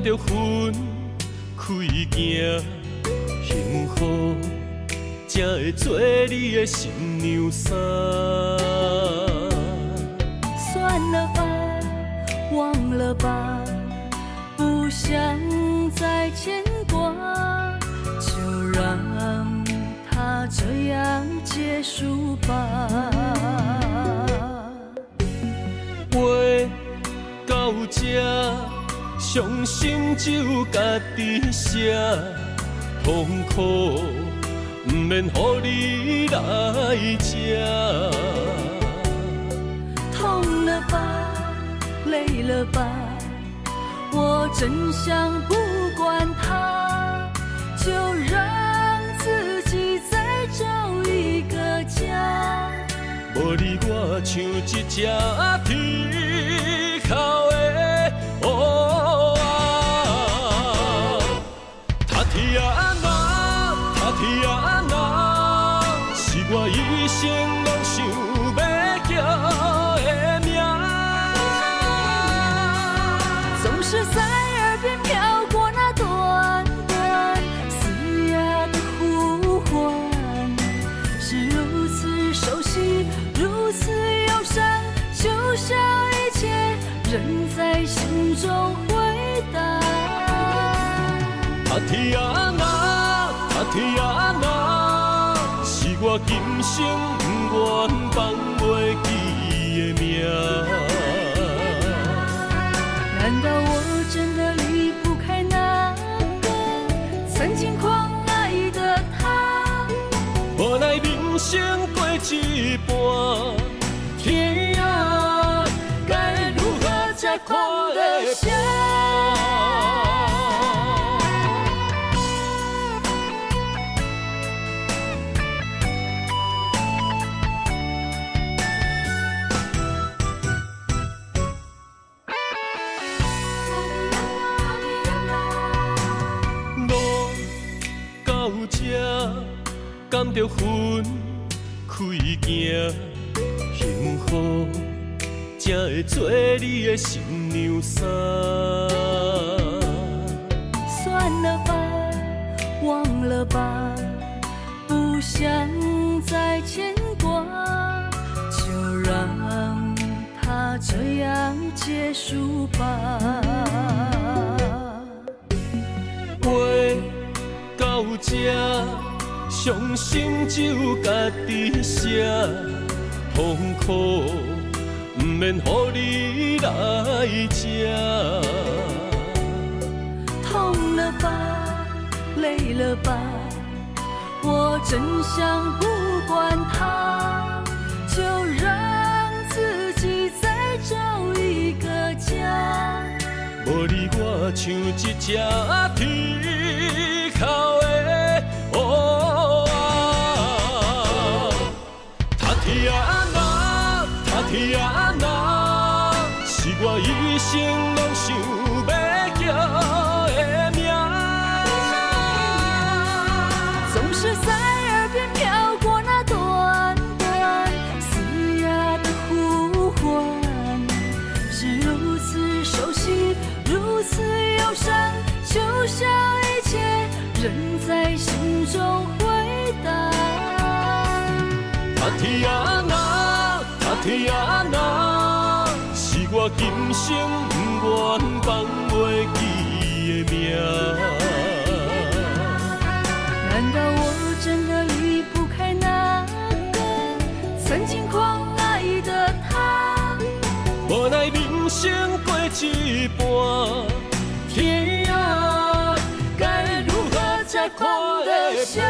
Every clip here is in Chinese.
甘着云开行，幸福才会做你的新娘衫。算了吧，忘了吧，不想再牵挂，就让它这样结束吧。话到这，伤心只有家己写，痛苦不免予你来吃。痛了吧，累了吧，我真想不管它，就让自己再找一个家。无你我像一只啼哭的乌鸦，他啼啊那，他啼啊那，是我一生拢想要叫的名。总是在耳边飘过那短短嘶哑的呼唤，是如此熟悉，如此忧伤，就像一切仍在心中回荡。他啼啊那，他啼啊那，是我今生愿放袂记的名。难道我真的离不开那个曾经狂爱的他？无奈人生过一半，天啊，该如何才看得下？路到这，甘着云开行，幸福才会做你的新娘衫。算了吧，忘了吧，不想再牵挂，就让它这样结束吧。话到这，伤心只有家己写，痛苦不免予你来吃。痛了吧，累了吧，我真想不管它，就让自己再找一个家。无你我像一只啼哭的乌鸦，他啼啊那，他啼啊那，是我一生拢想要叫的名。总是在耳边飘过那短短嘶哑的呼唤，是如此熟悉，如此忧伤，就像一切仍在心中回荡。他啼啊那，他啼啊那，是我今生愿放袂记的名。难道我真的离不开那个曾经狂爱的他？无奈人生过一半，天啊，该如何才看得下？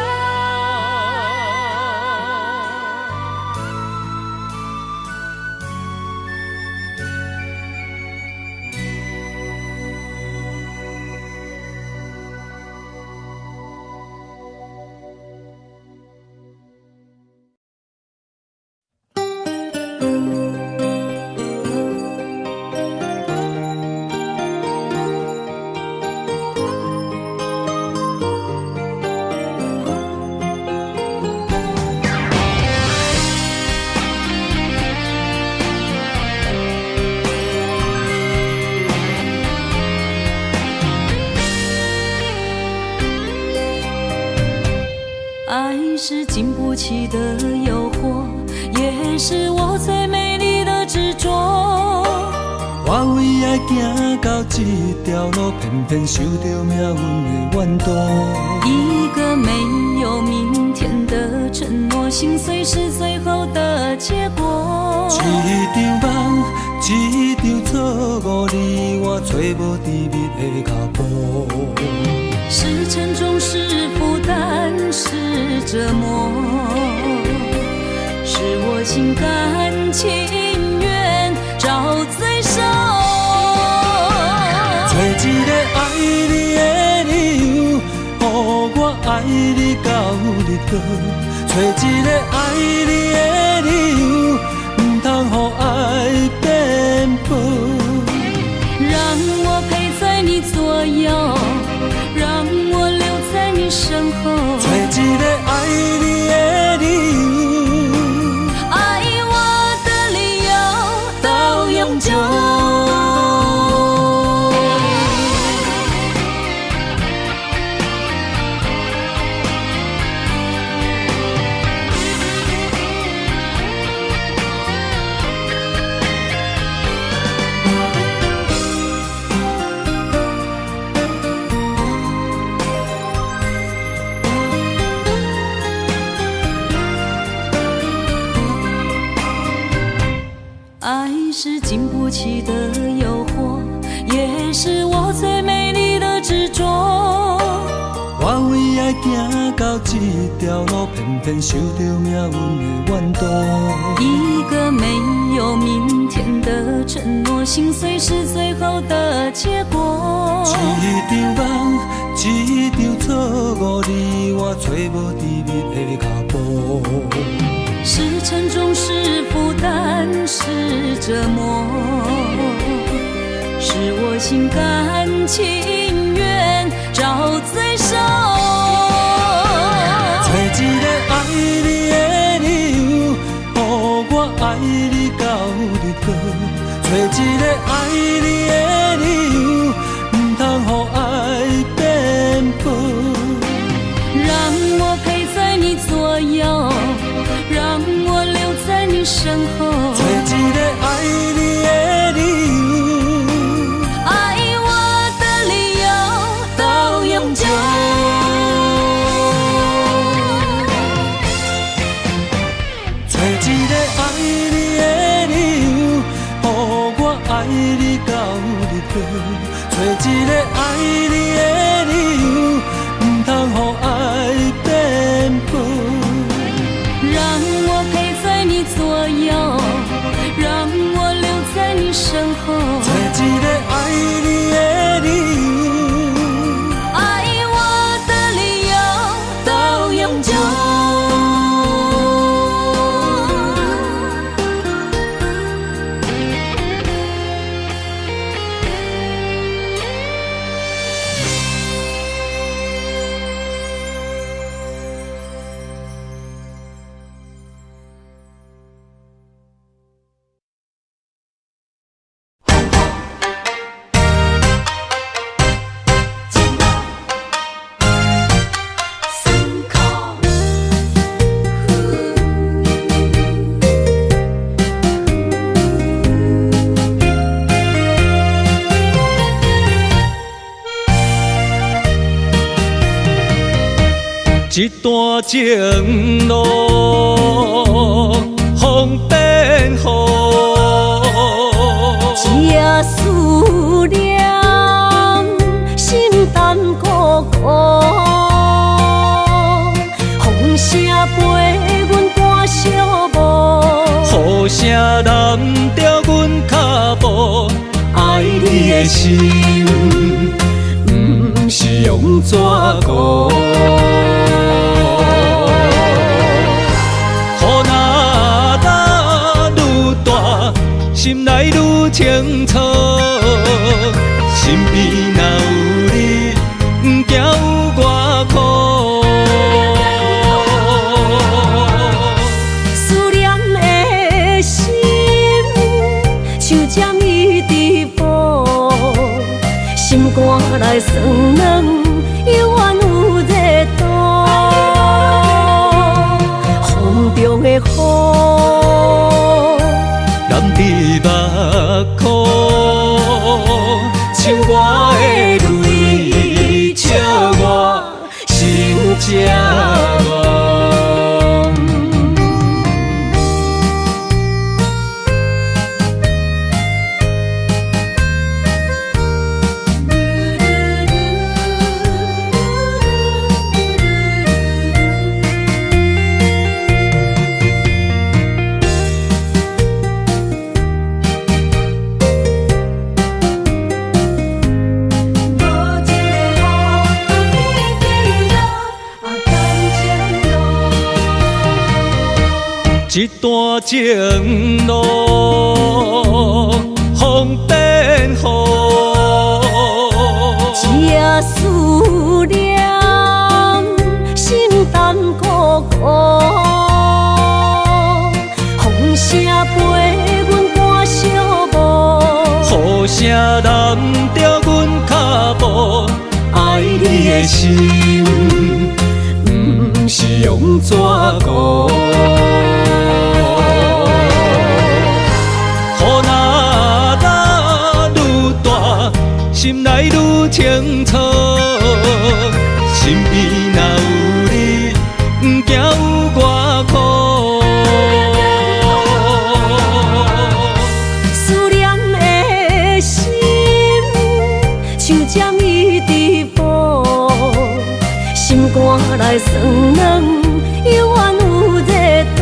爱是经不起的诱惑，也是我最美丽的执着。我为爱行到这条路，偏偏受到命运的怨妒。一个没有明天的承诺，心碎是最后的结果。一场梦，一场错误，你我找无甜蜜的脚步。是沉重，是负担，是折磨，是我心甘情愿找罪受。找一个爱你的理由，予我爱你到日落。找一个爱你的理由，唔通予爱变薄。让我陪在你左右，让我留在你身后。找一个爱你的理由，爱我的理由到永久。爱是经不起的诱惑，也是我最美丽的执着。我为爱行到这条路，偏偏受到命运的怨妒。一个没有明天的承诺，心碎是最后的结果。一场梦，一场错误，你我找无甜蜜的脚步。是沉重，是负担，是折磨，是我心甘情愿找罪受。找一个爱你的理由，予我爱你到日落。找一个爱你的理由，唔通予爱变薄。让我陪在你左右，让我留在你身后。找一个爱你的理由，爱我的理由到永久。找一个爱你的理由，予我爱你到日落。找一个爱你的理由，唔通予爱变薄。让我陪在你左右，让我留在你身后。找一个爱你的理由，爱我的理由到永久。一段情路，风变雨，这思念心淡孤孤，风声陪阮赶小步，雨声染着阮脚步，爱你的心，不是用纸糊。心内愈清楚，身边若有你，不惊有我苦。思念的心，像针伊直补，心肝内酸软，犹原有热度。一段情路风变雨，这思念心淡孤孤，风声陪阮赶小步，雨声染着阮脚步，爱你的心不是用纸糊。雨若落愈大，心内愈清楚，身边若有你，不惊有我苦。思念的心像针伊直补，心肝内酸软，犹原有热度。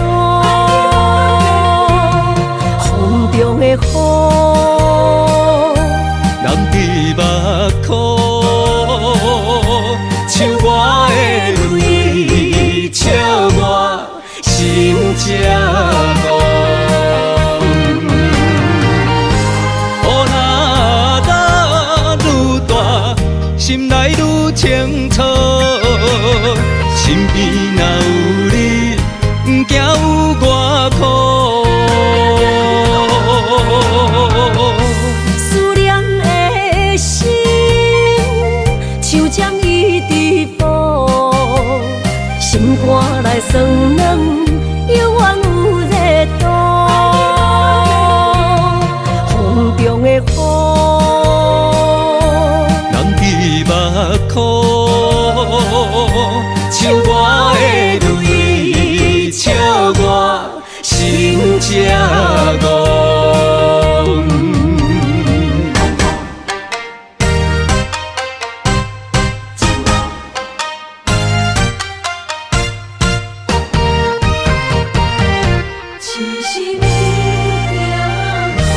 风中的雨，染伫目眶，像我的泪，笑我心这戆。雨若落愈大，心内愈清楚，身边若有你，不惊有我苦。思念的心像针伊直补，心肝内酸软，犹原有热度。风中的雨，染伫目眶，像我的泪，笑我心这戆。只是你惊苦。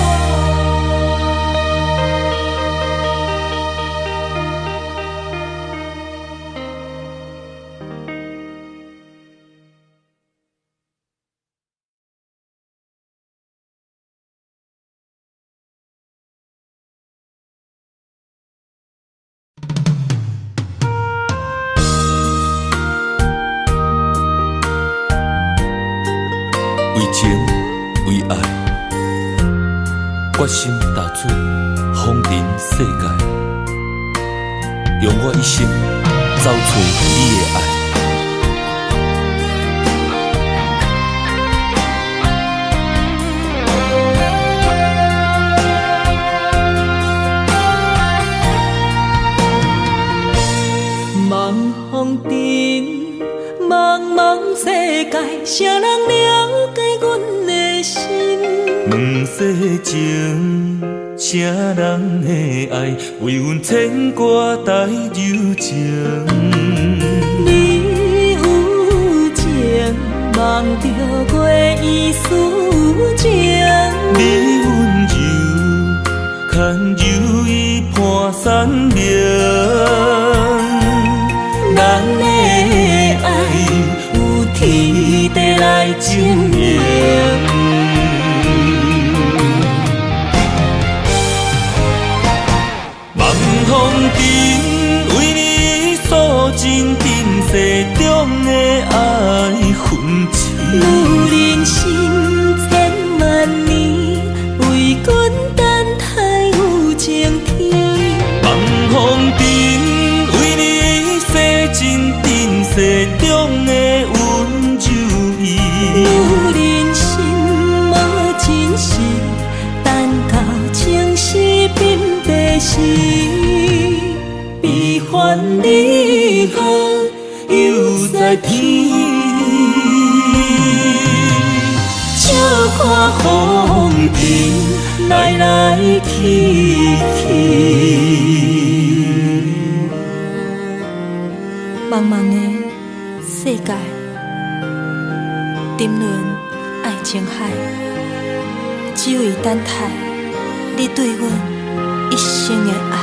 为情为爱，决心踏出风尘世界，用我一生找寻你的爱。茫风尘，茫茫世界，谁人了解阮的心？问世情，啥人的爱为阮牵挂带柔情？你有情，望着月依思情。你温柔，牵柔伊伴山明。咱的爱有天地来证明。望风尘为你诉尽今世中的爱痕迹。女人心千万年，为君等待有情天。望风尘为你洗尽今世中的温柔意。女人心无真实，等到情丝鬓白时，悲欢离合又在天。笑看风尘来来去去。茫茫的世界，沉沦爱情海，只为等待你对阮一生的爱。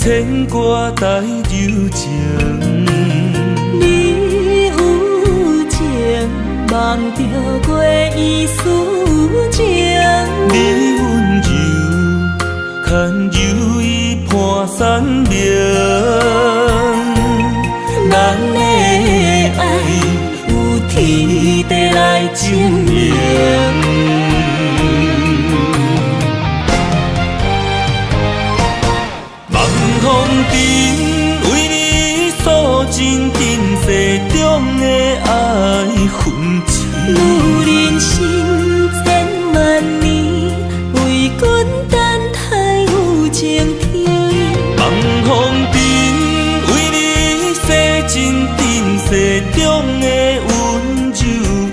牵挂带柔情。你有情，梦着过伊思情。你温柔，牵柔伊伴山明。咱的爱有天地来证明。望风尘为你诉尽今世中的爱恨情。女人心千万年，为君等待有情天。望风尘为你洗尽今世中的温柔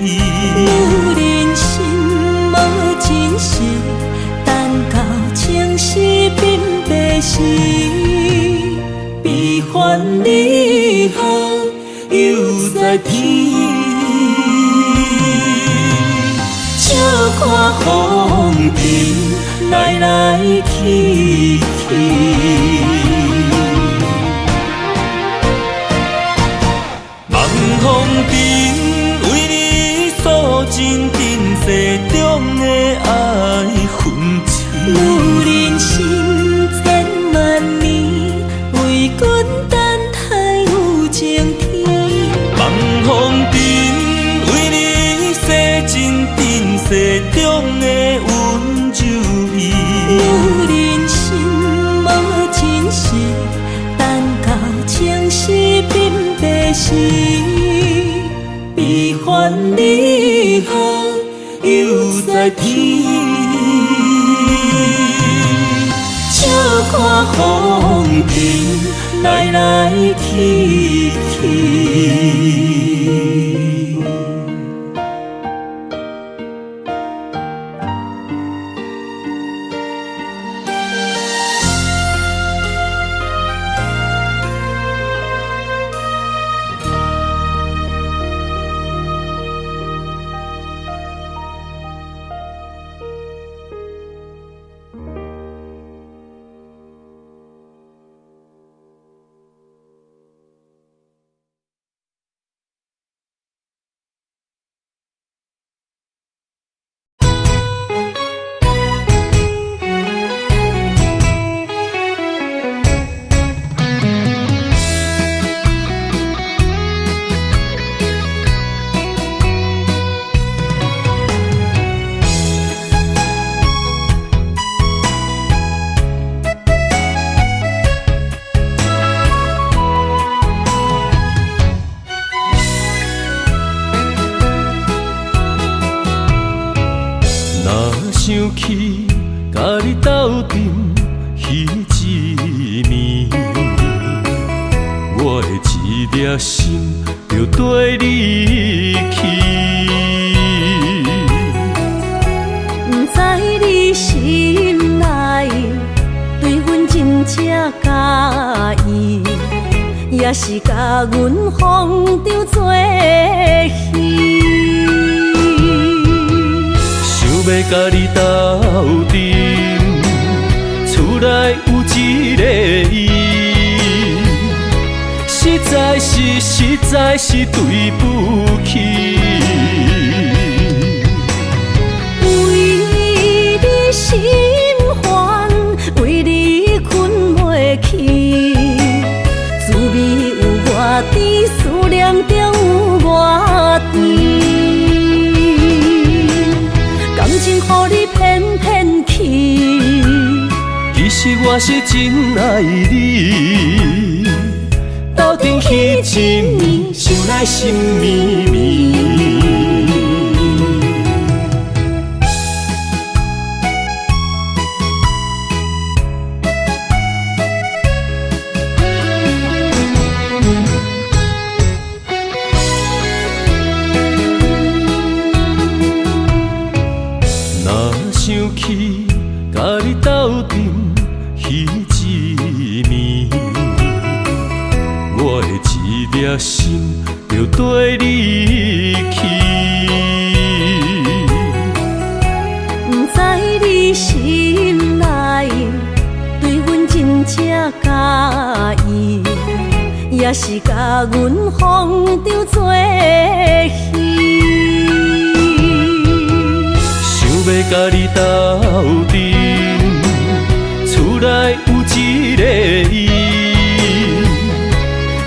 意。女人心无真实，等到情丝鬓白时，悲欢离合又在天。笑看风尘来来去去。望风尘为你诉尽今世中的爱恨情。女人心千万年，为君等待有情天。望风尘为你洗尽今世中的温柔意。女人心无真实，等到情丝鬓白时，悲欢离合又在天。笑看风尘来来去去。想起甲你斗阵彼一暝，我的一粒心就跟你去。不知你心内对阮真正介意，也是甲阮放着做戏。想要甲你斗阵，厝内有一个伊，实在是对不起。为你心烦，为你困袂去，滋味有偌甜，思念中有偌甜。感情予你骗骗去，其实我是真爱你。斗阵彼一暝，想来心绵绵。想起甲你斗阵彼一暝，我的一粒心就跟你去。不知你心内对阮真正介是甲阮风中做戏。想要甲你斗阵，厝内有一个伊，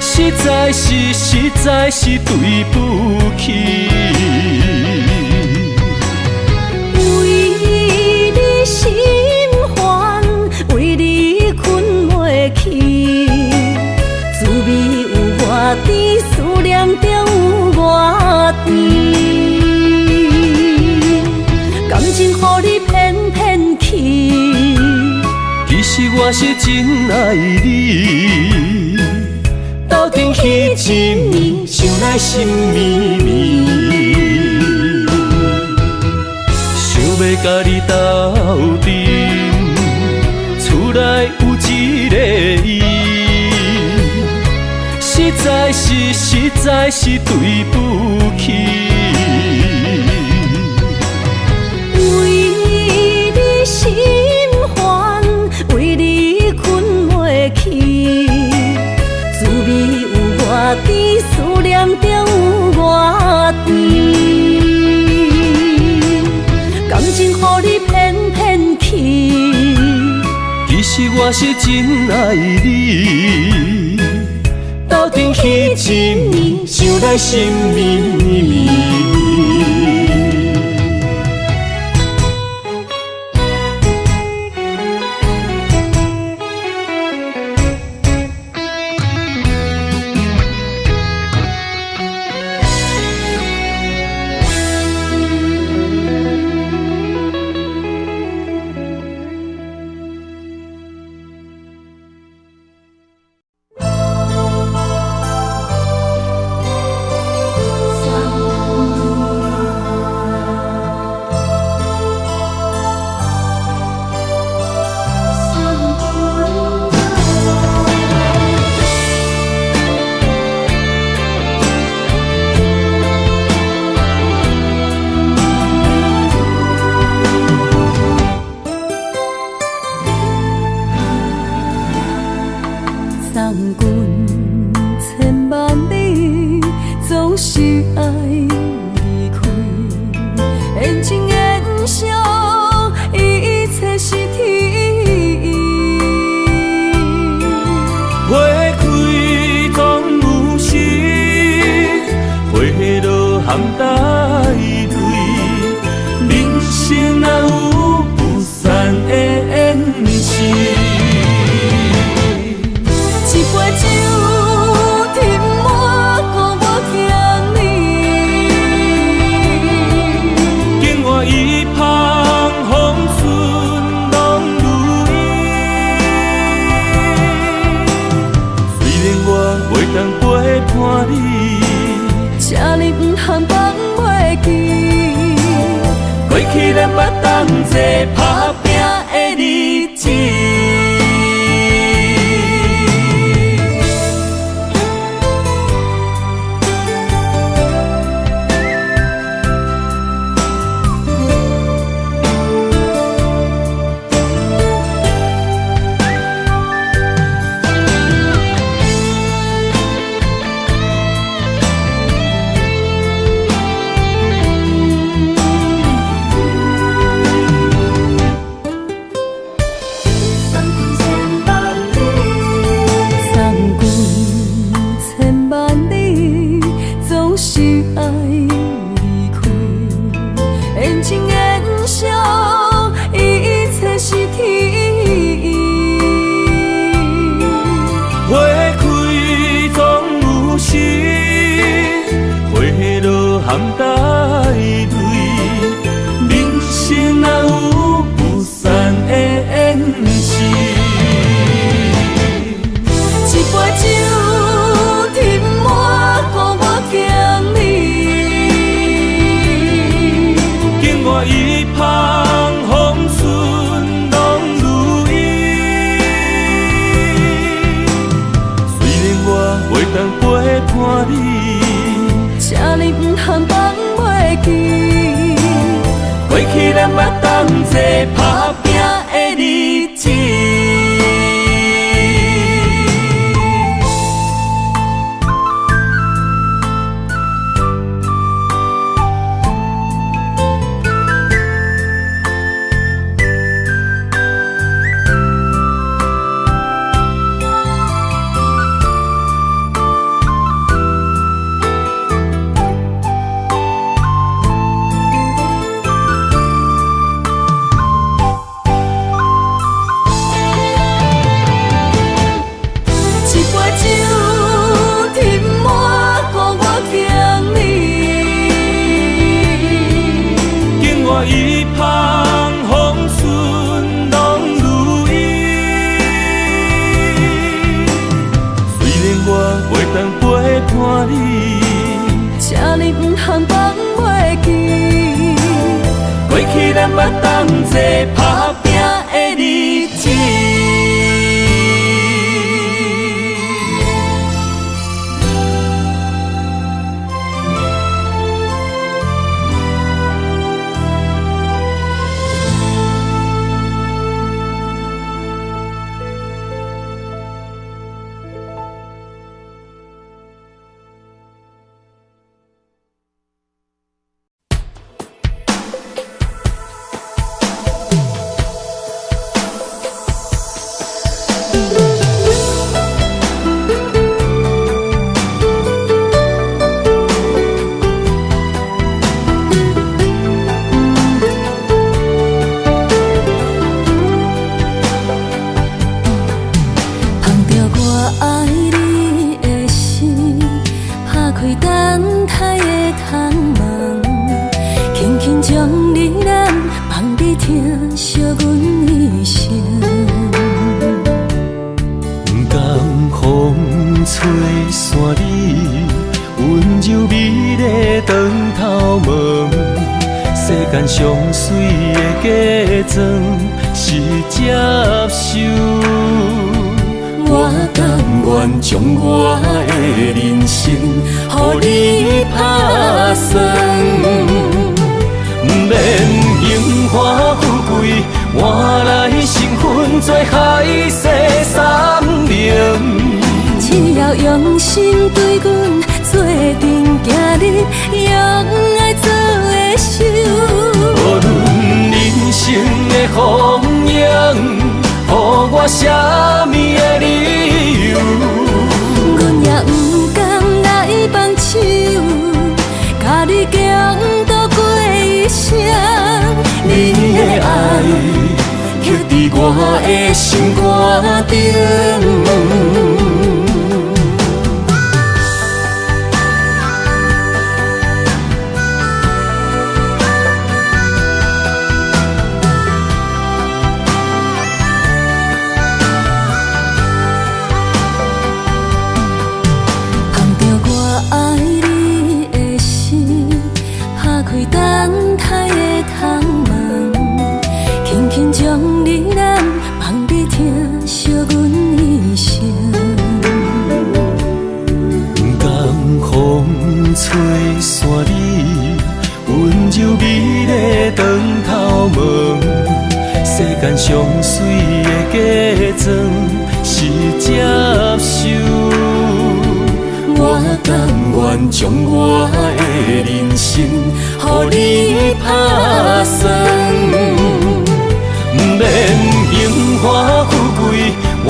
实在是对不起。为你心烦，为你困袂去，滋味有偌甜，思念就有偌甜。感情予你骗骗去，其实我是真爱你，斗阵彼一暝，想来心绵绵。想要甲你斗阵，厝内有一个伊，实在是对不起。为你心烦，为你困袂去，滋味有偌甜，思念就有偌甜。感情予你骗骗去，其实我是真爱你，斗阵彼一暝，想来心绵绵。一旁风顺拢如意。虽然我袂当陪伴你，请你唔通放袂记，过去咱捌同齐打拼的日子。上水的假装是接受，我甘愿将我的人生予你打算，不免荣华富贵换来成分做海誓山盟。只要用心对阮做阵行日，用爱做的手。无论人生的风影，予我啥物的理由，阮也不甘来放手，甲你共度过一生。你的爱刻伫我的心肝顶。吹散你温柔美丽长头毛，世间上水的假装是接受，我甘愿将我的人生予你打算，不免荣华富贵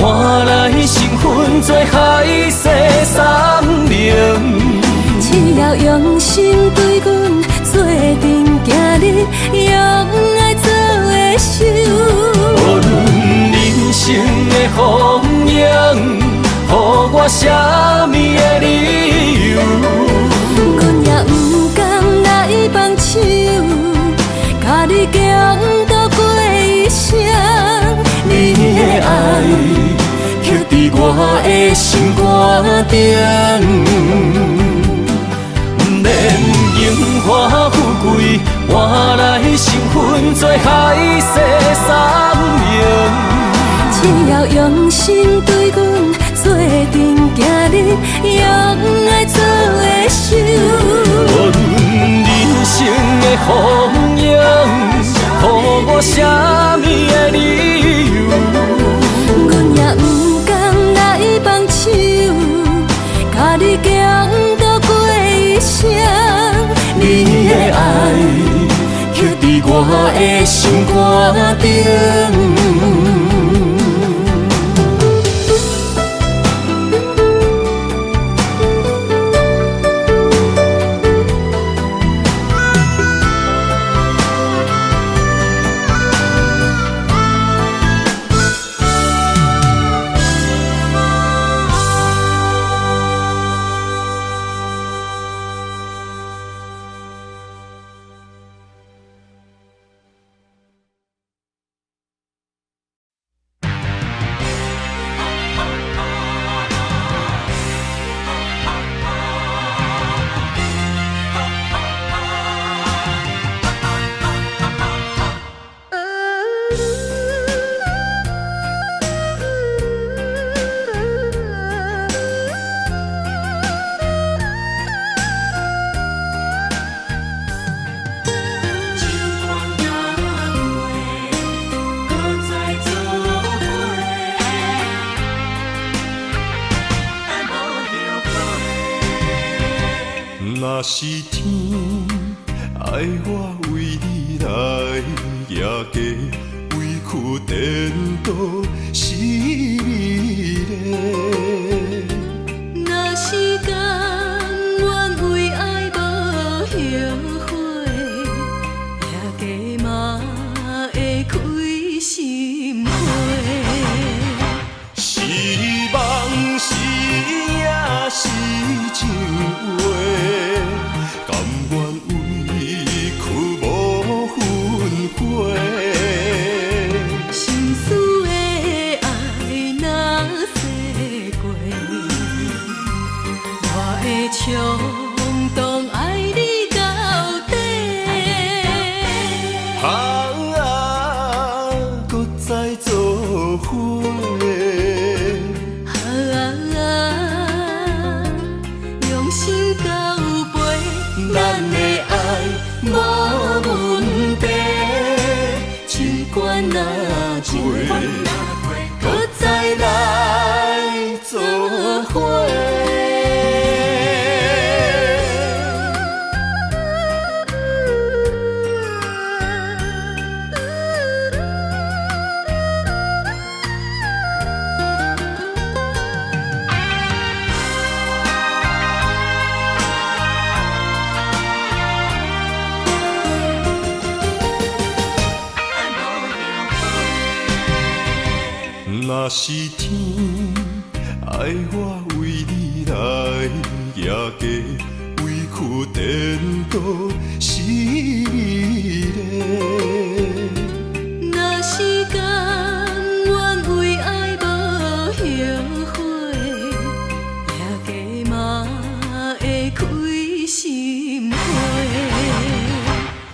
换来成分做海誓山盟。只要用心对阮做阵行日，用爱做的手。无论人生的风影，予我啥物的理由，阮也不甘来放手，甲你共度过一生。你的爱刻伫我的心肝顶。免荣华富贵换来成分做海誓山盟，只要用心对阮做阵行日，用爱做的手。无论人生的风影，予我啥物的理由，阮也不甘来放手，甲你共度过一生。你的爱刻伫我的心肝顶。是天爱我为你来夜家，委屈颠倒是你嘞。若是甘愿为爱无后悔，夜家嘛会开心花。是梦是也是情话，甘愿委屈无分配。心思的爱若洗过，我会冲动爱你到底。搁再做伙。用心交陪，咱的爱无问题。尽管若醉，搁再来做伙。若是天爱我为你来夜家，委屈颠倒是你嘞。若是甘愿为爱无后悔，夜家嘛会开心花。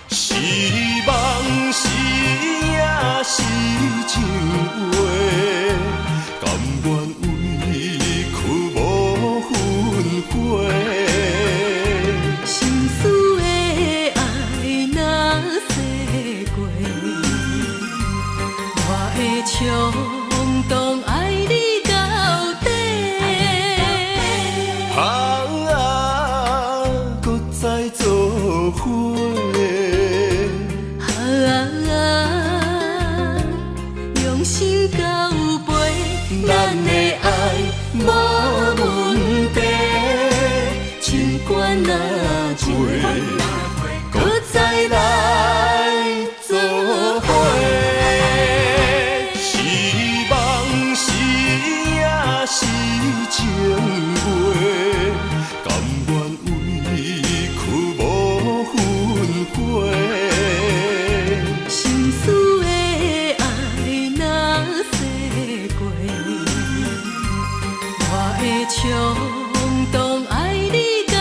是梦是也是情话，甘愿委屈无分配。心思的爱若洗过，我会冲动爱你到底。搁再做伙。用心交陪，咱的爱无问题。尽管若醉，搁再来做伙。是梦是也是情话，甘愿委屈无分配。心思的爱若洗过，我会冲动爱你到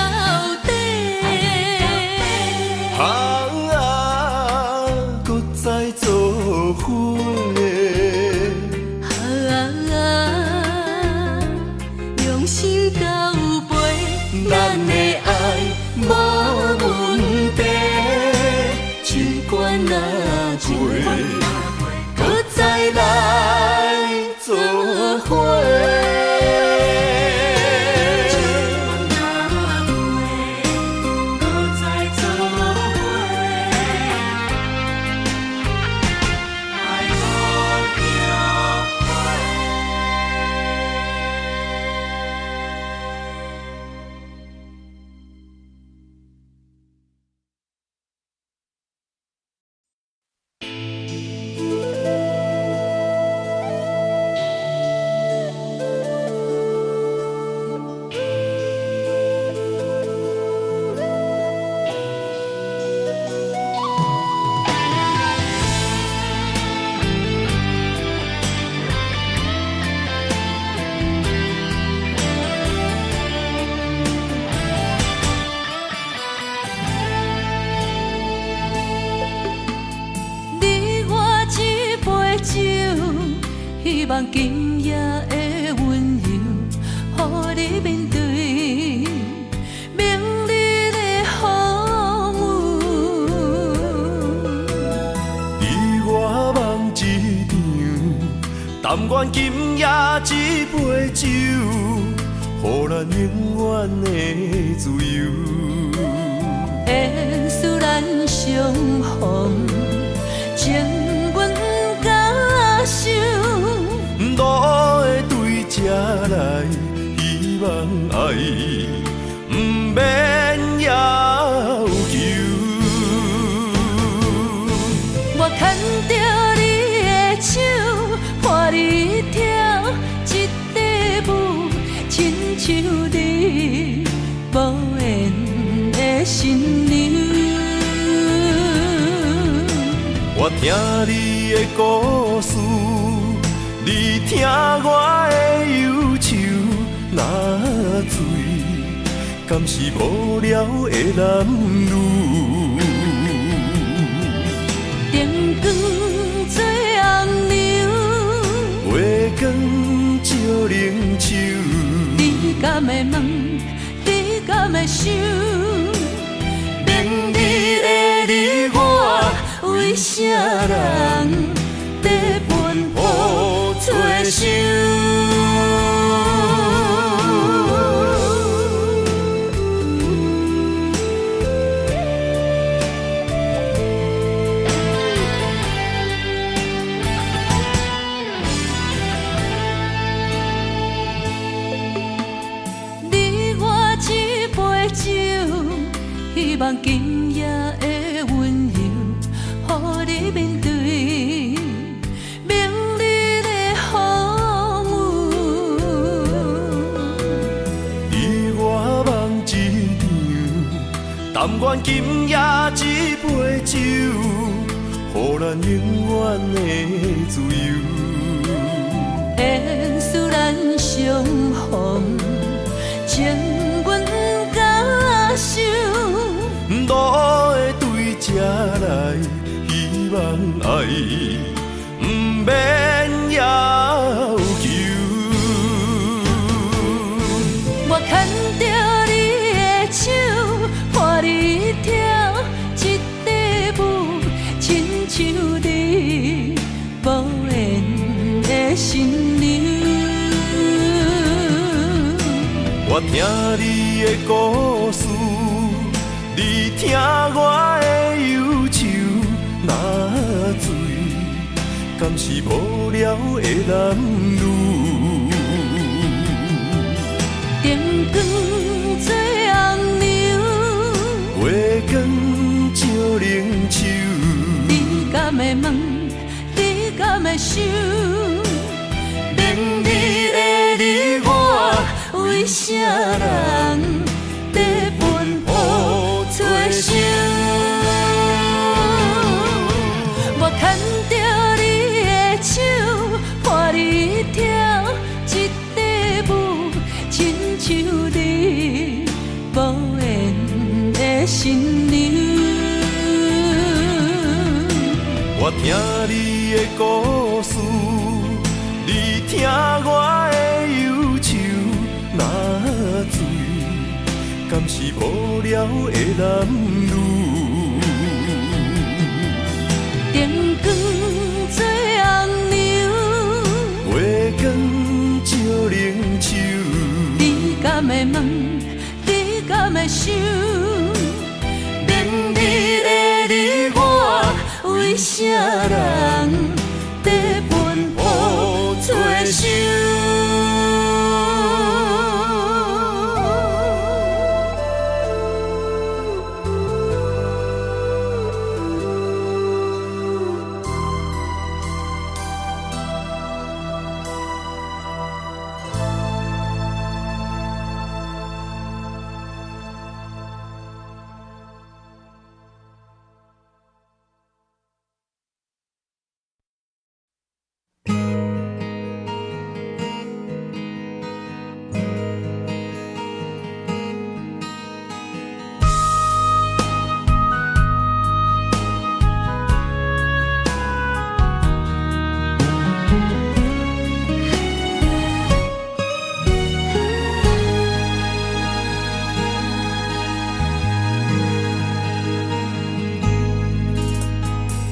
底。搁再做伙。用心交陪，咱的爱无问题。尽管若醉，搁再来做伙。希望今夜的温柔，予你面对明日的风雨。你我梦一场，但愿今夜这杯酒，予咱永远的自由。缘使咱相逢，情阮甲受。路的对这来，希望爱不免要求。我牵着你的手，伴你跳一支舞，亲像你无缘的新娘。我听你的故事，你听我的忧愁。若醉，敢是无聊的男女？灯光做红娘，月光照冷手。你敢会问？你敢会想？明日的你我，为啥人在奔波做想？你我一杯酒，希望今夜的温柔。予你面对明日的风雨，你我梦一场，但愿今夜一杯酒，予咱永远的自由。缘使咱相逢，情阮甲受。路的对这来，希望爱不免要求。我牵着你的手，伴你跳一支舞，亲像你无缘的新娘。我听你的故事，你听我的忧愁。若醉，敢是无聊的男女？灯光做红娘，月光照冷手。你敢会问？你敢会想？明日的你我，为啥人在奔波做想？我牵着你的手，伴你跳一支舞，亲像你无缘的新娘。我听你的故事，你听我的忧愁。若醉，敢是无聊的男女？灯光做红娘，月光照冷手。你敢会问？你敢会想？明日的你我，为啥人在奔波做想？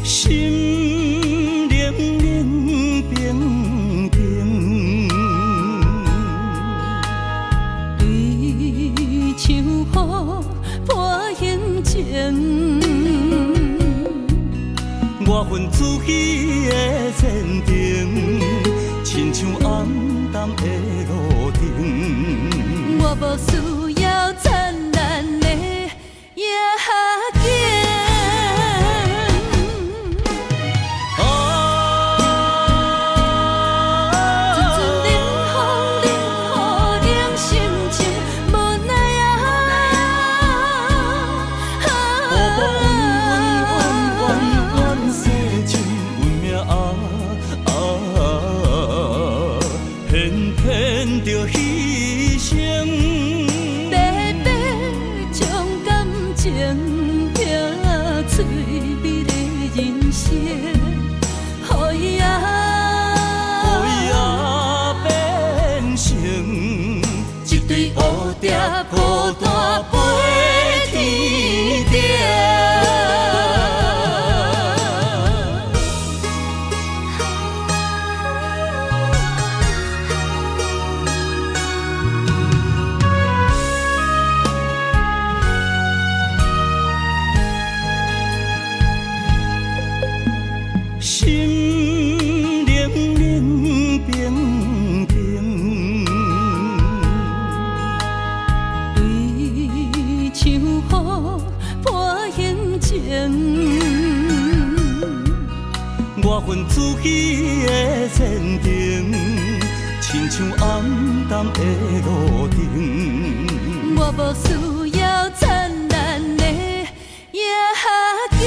像雨，拨形情，我分自己的前程，亲像暗淡的路灯。我无需要灿烂的夜景。孤单飞天顶。心冷冷冰冰，对像雨破形情。我分自己的前程，亲像暗淡的路灯。我无需要灿烂的夜景。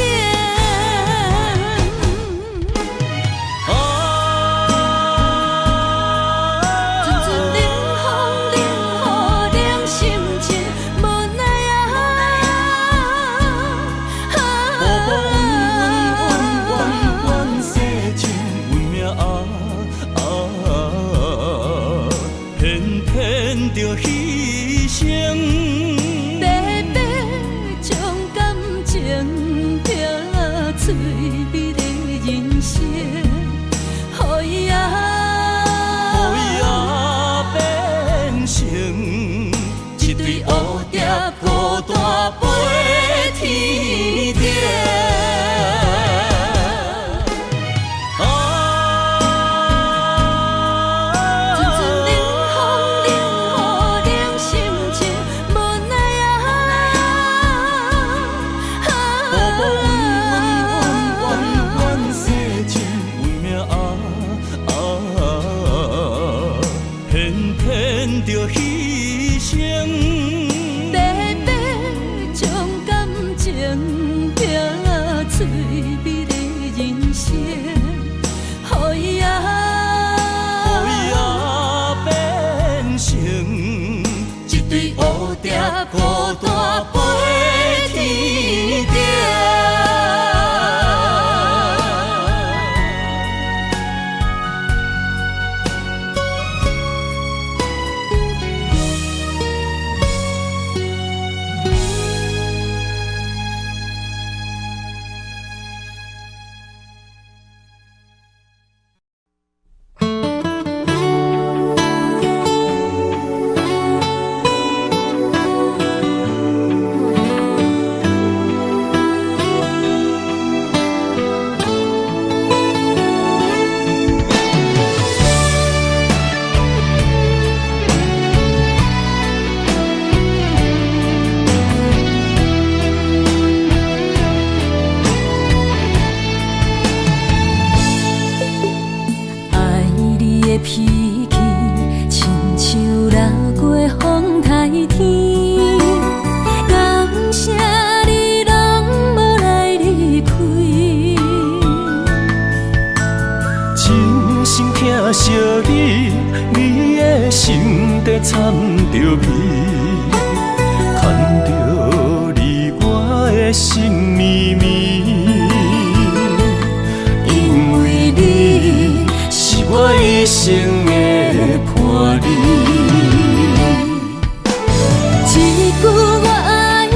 着牺牲，白白将感情拼翠美的人生，予伊变成一对蝴蝶，孤单飞天顶。着牺牲，白白将感情拼翠美的人生，予伊变成一对蝴蝶，孤单飞天顶。脾气亲像流过风台天，感谢你拢无来离开，真心疼惜你，你的心底掺着味，牵着你我的心绵绵，因为你是我一生的伴侣。一句我爱你，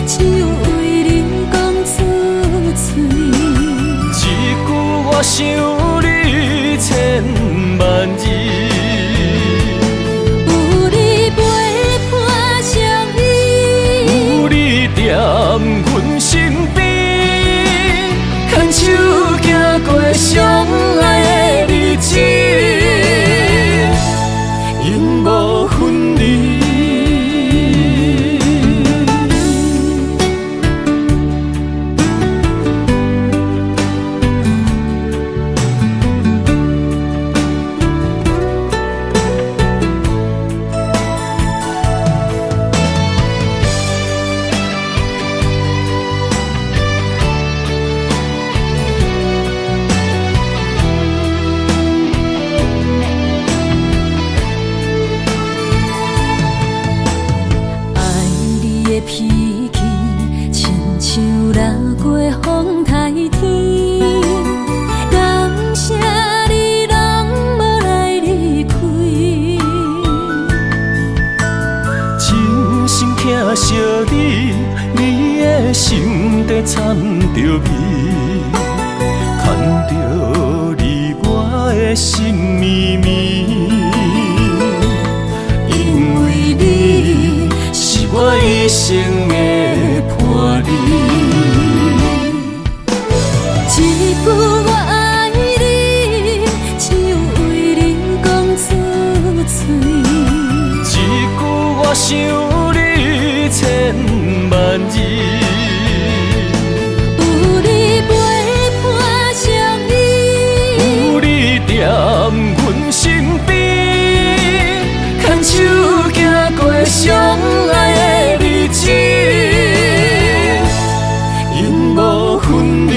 只有为你讲出嘴。一句我想你千万字，有你陪伴相依，有你踮阮身边，牵过相爱的日子，永无分离。脾气亲像流过风台天，感谢你拢无来离开，真心疼惜你，你的心底掺着味，牵着你我的心绵绵，因为你是我一生的伴侣。一句我爱你，只有为你讲出嘴。一句我想你千万字，有你陪伴相依，有你踮阮身边，牵手行过相爱的日子，永无分离。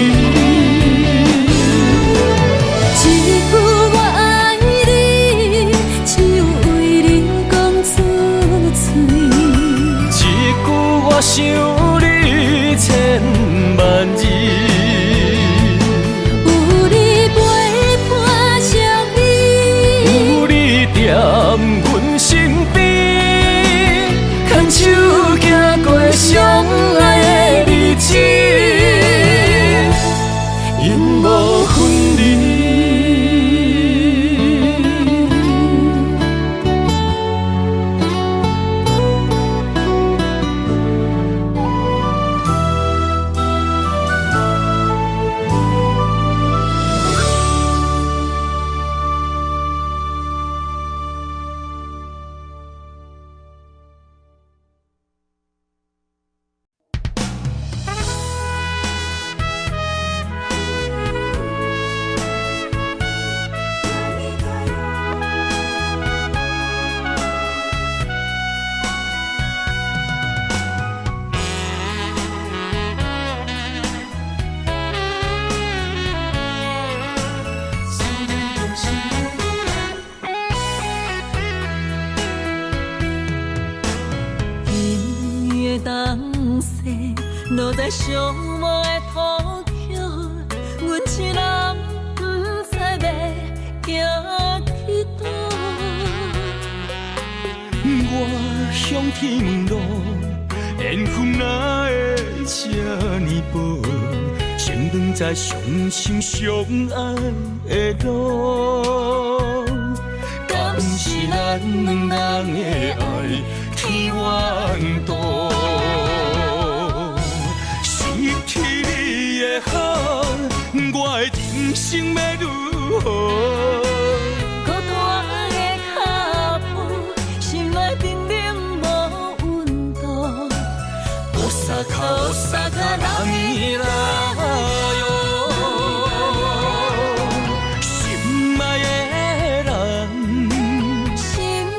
一句我爱你，只有为你讲出嘴。一句我想你千万字，有你陪伴相依，有你踮阮身边，牵手行过相爱的日子，永无分离。落在寂寞的土丘，阮一人不知要行去倒。我向天问路，缘分哪会这呢薄？先长在相心相爱的路，敢是咱两人的爱天缘道？失去你的好，我的人生要如何？孤单的脚步，心内冰冷无温度。Osaka，让你来哟，心爱的人，心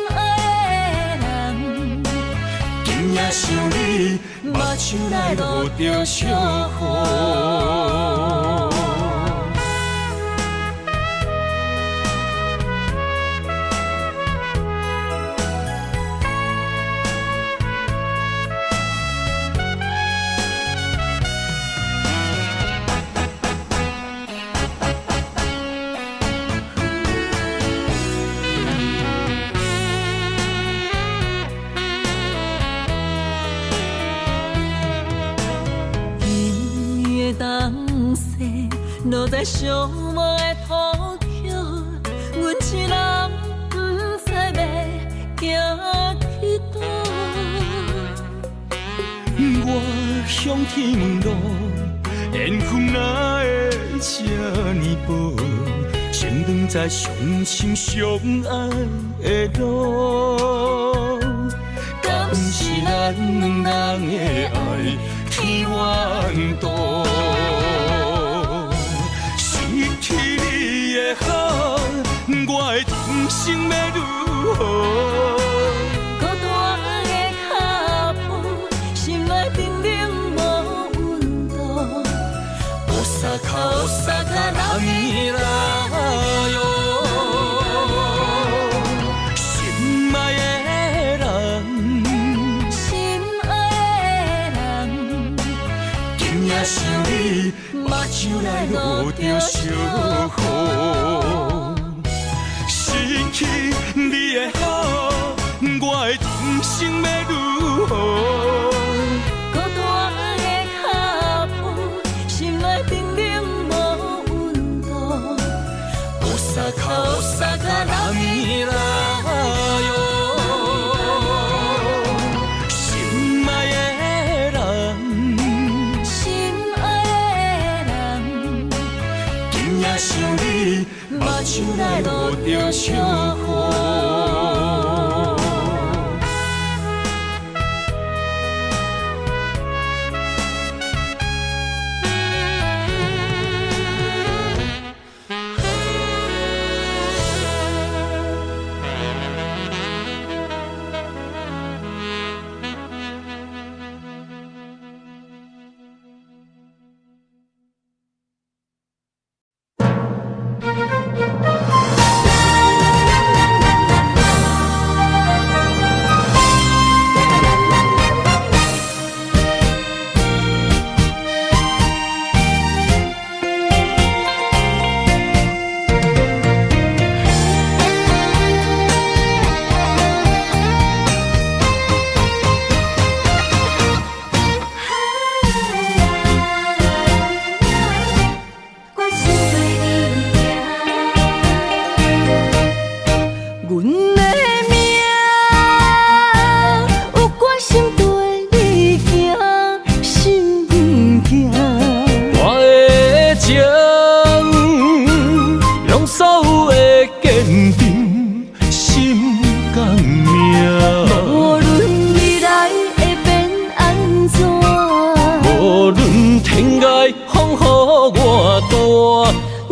爱的人，今夜想你，目睭内落着小雨。落在寂寞的土丘，阮一人不知要行去倒。我向天问路，缘分哪会这呢薄，先长在相亲相爱的路。敢是咱两人的爱天缘渡？失去你的好，我的人生要如何？孤单的脚步，心内冰冷无温度。お坂波よ，心爱的人，心爱的人，今夜想你，目睭来落着烧雨。失去你的好，我的人生要如何？孤单的脚步，心内冰冷无温度。お坂波よ，心爱的人，心爱的人，今夜想你，目睭来落着烧雨。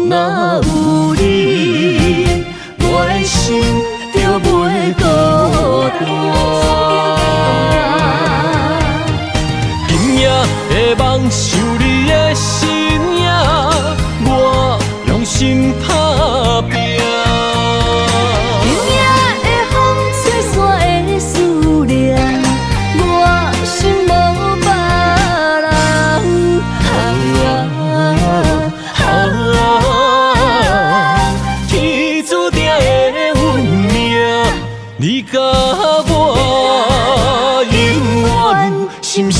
若有你，我的心就袂孤单。今夜的梦想你的身影，我用心打拼。今夜的风吹散的思念，我心无别人。天注定的运命，你甲我永远心相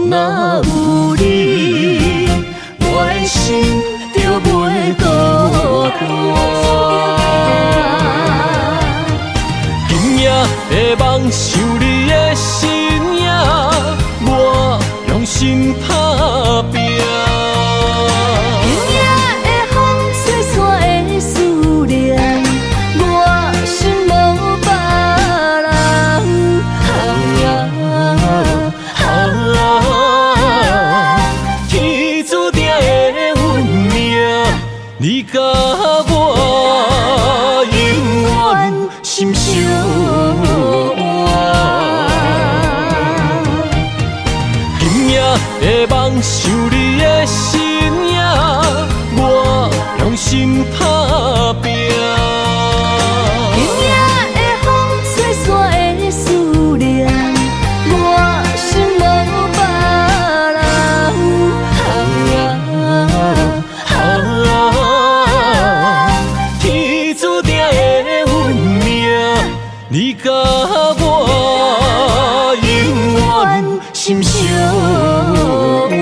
若有你，我的心就袂孤单。今夜的梦想你的身影，我用心打拼。今夜的风吹散的思念，我心无别人。天注定的运命，你甲我永远心相人想你的身影，我用心打拼。今夜的风吹散的思念，我心无别人。天注定的运命，你甲我永远心相偎。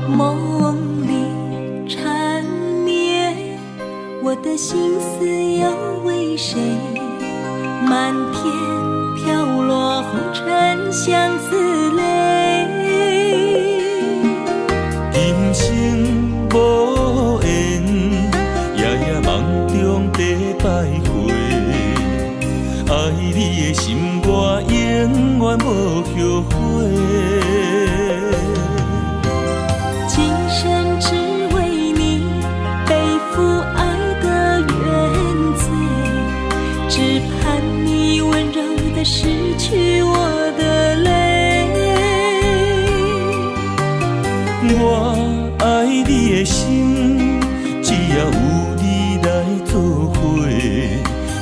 梦里缠绵，我的心思要为谁？漫天飘落红尘相思泪。今生无缘，夜夜梦中在徘徊。爱你的心，我永远无后悔。今生只为你背负爱的原罪，只盼你温柔地拭去我的泪。我爱你的心，只要有你来作伙，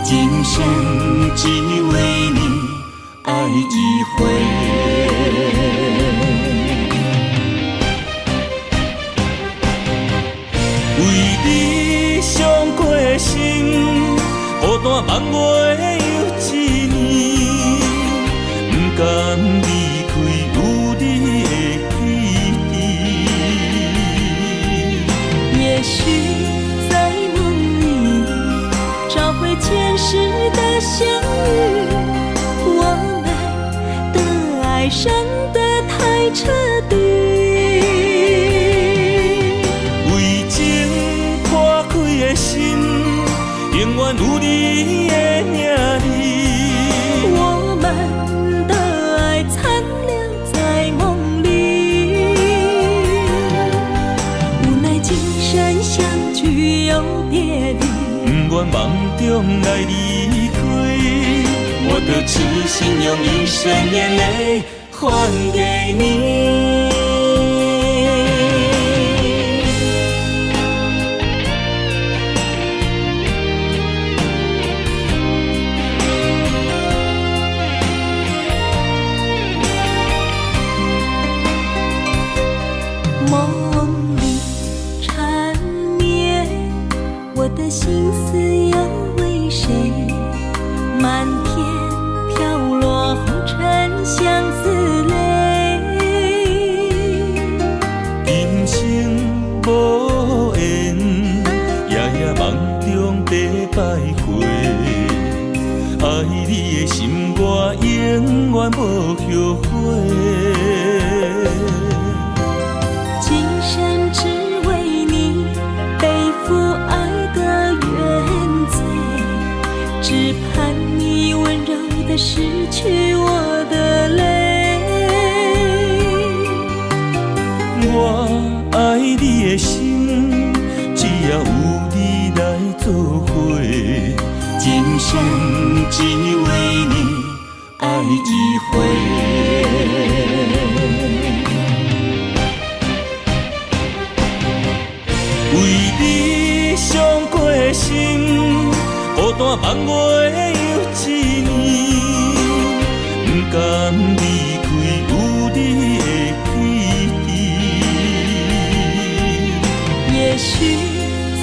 今生只为你爱一回。为你伤过心，孤单望月又一年，不甘离开有你的记忆。也许在梦里找回前世的相遇，我们的爱伤得太彻底。永远有你的名字，我们的爱残留在梦里，无奈今生相聚又别离，不愿梦中来离开，我的痴心用一生眼泪还给你。梦里缠绵，我的心思要为谁？漫天飘落红尘相思泪。今生无缘，夜夜梦中在徘徊。爱你的心，我永远无后悔。今生只为你背负爱的原罪，只盼你温柔地拭去我的泪。我爱你的心，只要有你来作伙，今生只为你爱一回。为你伤过心，孤单望月又一年，不甘离开有你的记忆。也许在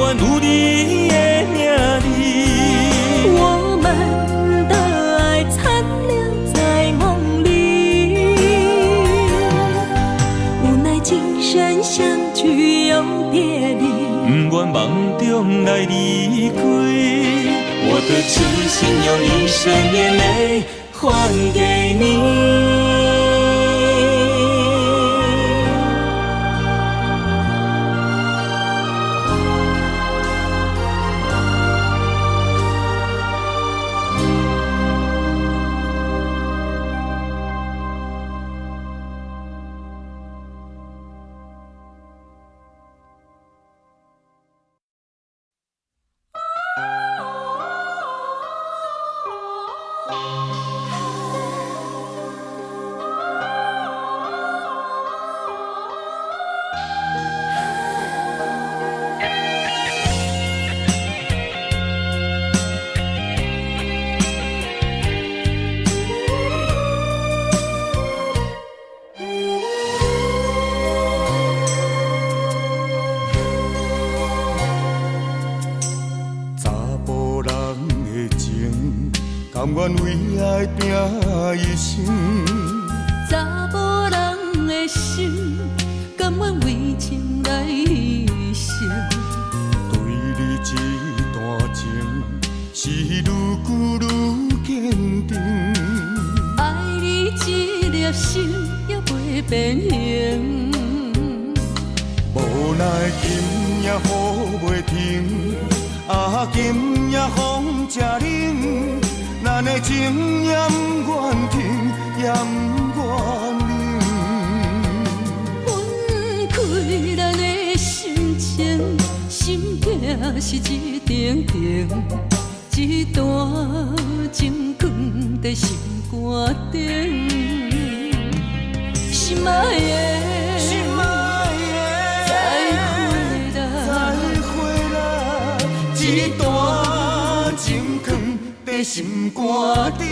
愿有你的名字。我们的爱残留在梦里，无奈今生相聚又别离，不愿梦中来离开。我的痴心用一生眼泪还给你。甘愿为爱拼一生，查某人的心，甘愿为情来牺牲。对你这段情，是愈久愈坚定。爱你这粒心也袂变形，无奈今夜雨袂停，今夜风正冷。咱的情也不愿停，也不愿冷。分开咱的心情，心痛是一定定，一段情放在心肝顶。心爱的，心爱的，再回来，一段情放在心肝顶。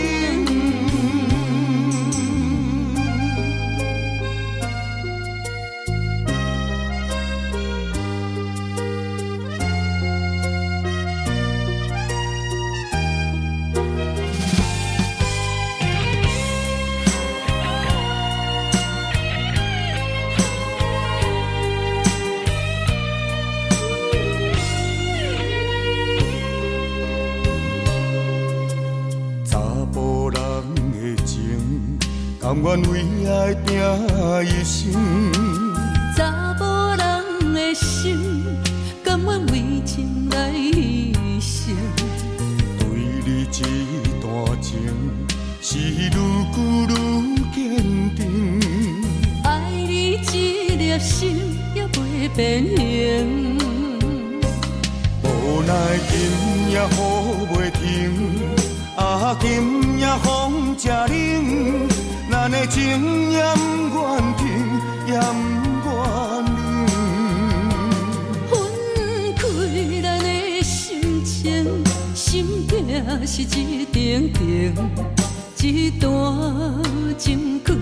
甘愿为爱拼一生，查某人的心，甘愿为情来牺牲。对你这段情，是愈久愈坚定。爱你这粒心也袂变形，无奈今夜雨袂停，今夜风正冷。咱的情也不愿停，也不愿冷。分开咱的心情，心痛是一定定，一段情放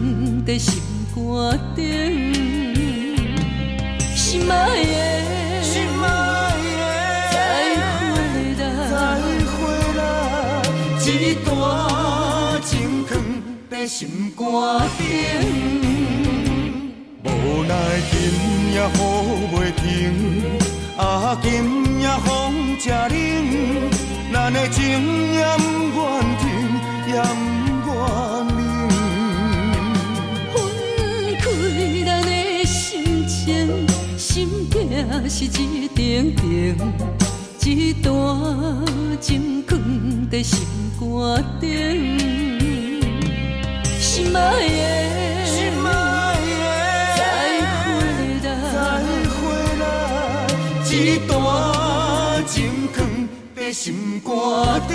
在心肝顶。心爱的，心爱的，再回来，一段情放在心肝顶。无奈今夜雨袂停，今夜风正冷。咱的情也不愿停，也不愿冷。分开咱的心情，心痛是一定定，一段情放在心肝顶。心爱的，再回来，一段情放在心肝顶。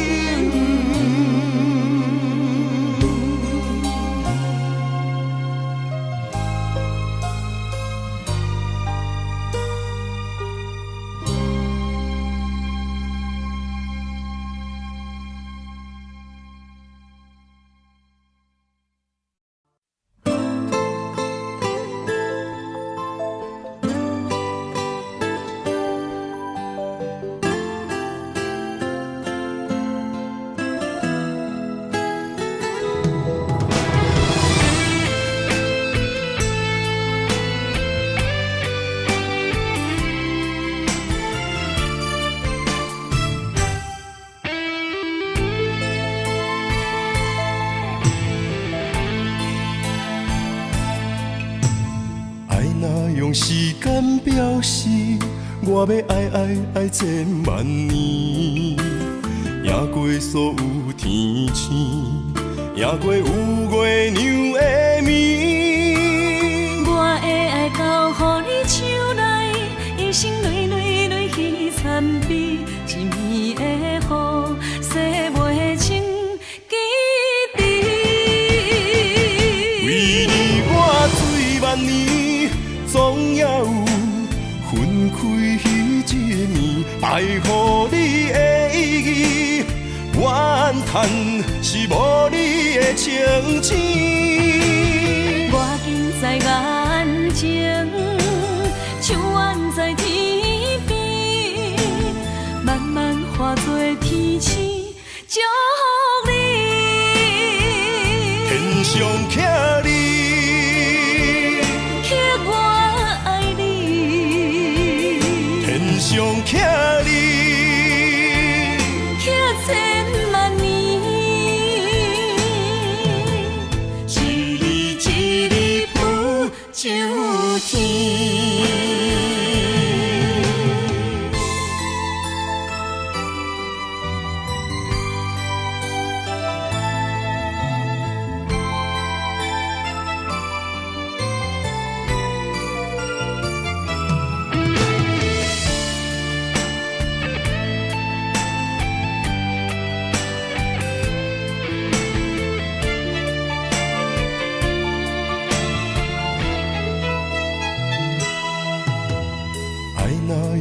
用时间表示，我要爱千万年，赢过所有天星，赢过有月娘的面。我的爱交予你手内，一生泪泪泪去参比，一暝的雨，洗袂清记忆。为你我醉万年，总也有分开彼一年，爱予你的意义，怨叹是无你的情痴。我近在眼前，像远在天边，慢慢化作天星，祝福你。天上徛你，刻我爱你，天上徛你，刻千万年，一日一日不就天。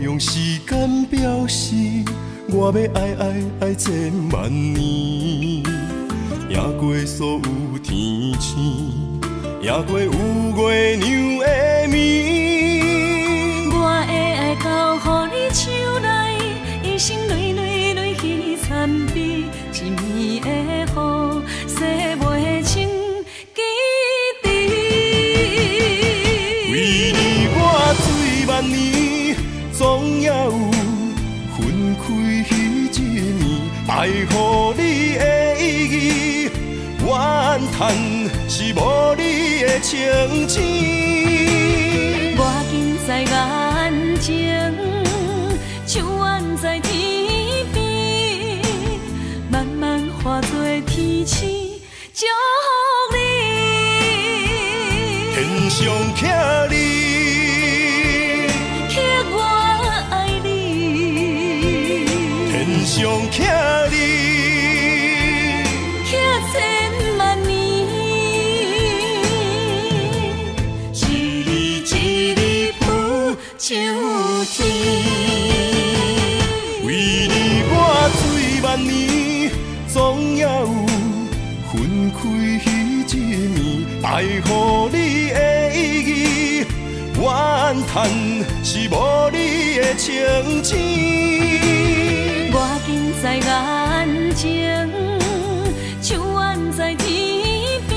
用时间表示，我要爱千万年，赢过所有天星，赢过有月娘的面。我的爱交予你手内，一生泪泪泪去参比，一暝的雨，洗袂清记忆。为你我醉万年，总也有分开彼一年，爱予你的意义，怨叹是无你的情痴。我近在眼前，像远在天边，慢慢化作天星，祝福你。天上徛你，刻我爱你，天上徛你，刻千万年，一日一日不就天。为你我醉万年，总也有分开彼一年，爱予你的意义，怨叹是无你的情痴。我近在眼前，像远在天边，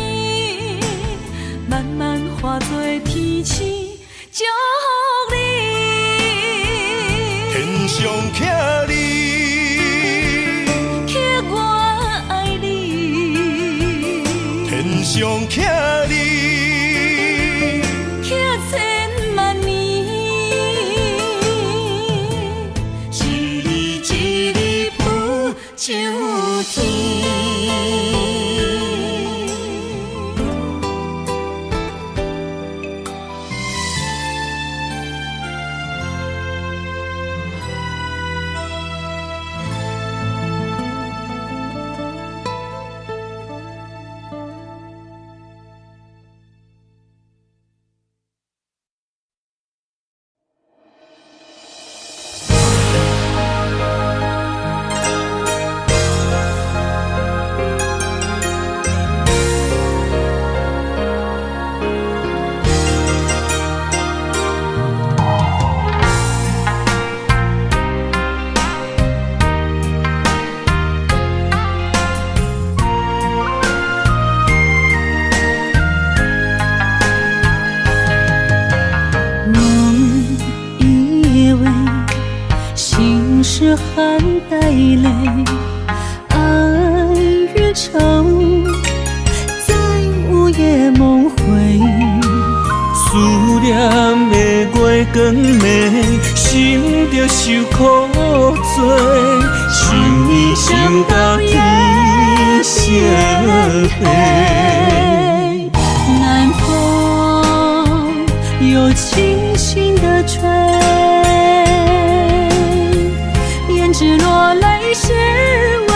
慢慢化作天星，祝福你。天上徛你，刻我爱你，天上徛你，刻千万年，一日一日不就天。是含带泪，爱越长，在午夜梦回，思念的光暝，心着受苦做，想你想到天色黑。南风又轻轻地吹，胭脂落泪是为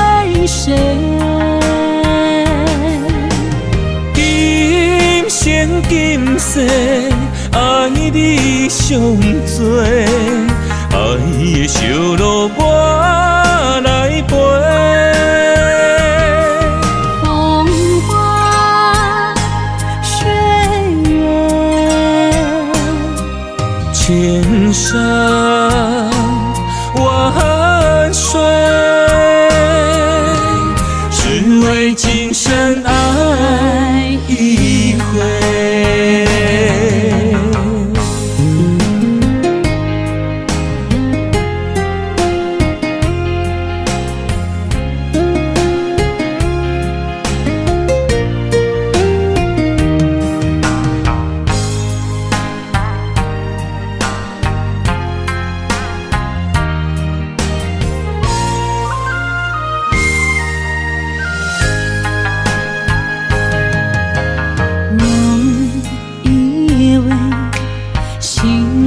谁？今生今世爱你上多，爱的烧路我来陪。风花雪月，千山万水，只为今生爱一回。